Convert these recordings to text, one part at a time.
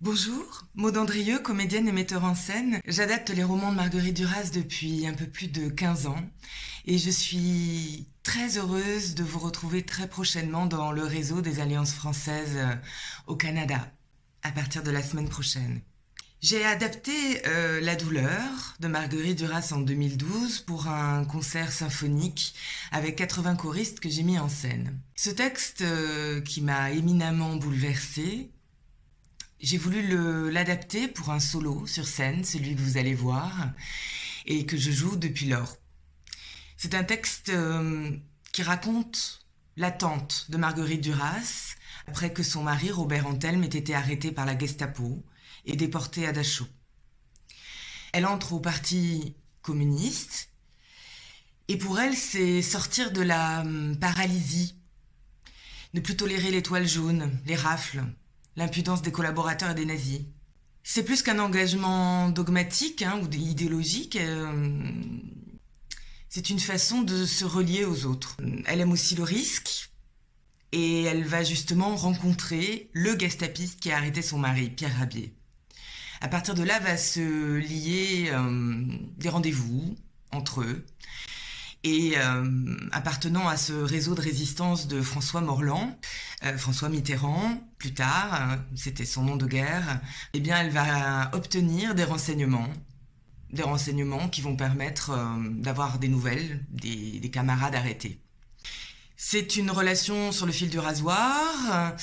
Bonjour, Maud Andrieux, comédienne et metteur en scène. J'adapte les romans de Marguerite Duras depuis un peu plus de 15 ans et je suis très heureuse de vous retrouver très prochainement dans le réseau des Alliances françaises au Canada, à partir de la semaine prochaine. J'ai adapté La douleur de Marguerite Duras en 2012 pour un concert symphonique avec 80 choristes que j'ai mis en scène. Ce texte qui m'a éminemment bouleversée, j'ai voulu l'adapter pour un solo sur scène, celui que vous allez voir, et que je joue depuis lors. C'est un texte qui raconte l'attente de Marguerite Duras après que son mari, Robert Antelme, ait été arrêté par la Gestapo et déporté à Dachau. Elle entre au parti communiste, et pour elle, c'est sortir de la paralysie, ne plus tolérer les toiles jaunes, les rafles, l'impudence des collaborateurs et des nazis. C'est plus qu'un engagement dogmatique ou idéologique, c'est une façon de se relier aux autres. Elle aime aussi le risque, et elle va justement rencontrer le gestapiste qui a arrêté son mari, Pierre Rabhier. À partir de là, va se lier des rendez-vous entre eux, et appartenant à ce réseau de résistance de François Morland, François Mitterrand, plus tard, c'était son nom de guerre, eh bien elle va obtenir des renseignements qui vont permettre d'avoir des nouvelles des camarades arrêtés. C'est une relation sur le fil du rasoir,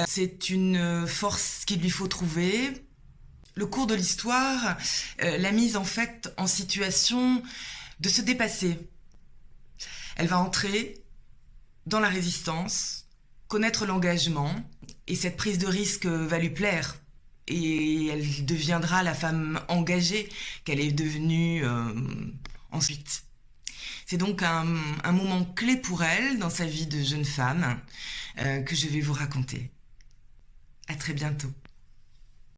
c'est une force qu'il lui faut trouver. Le cours de l'histoire l'a mise en fait en situation de se dépasser. Elle va entrer dans la résistance, connaître l'engagement, et cette prise de risque va lui plaire. Et elle deviendra la femme engagée qu'elle est devenue ensuite. C'est donc un moment clé pour elle dans sa vie de jeune femme que je vais vous raconter. À très bientôt.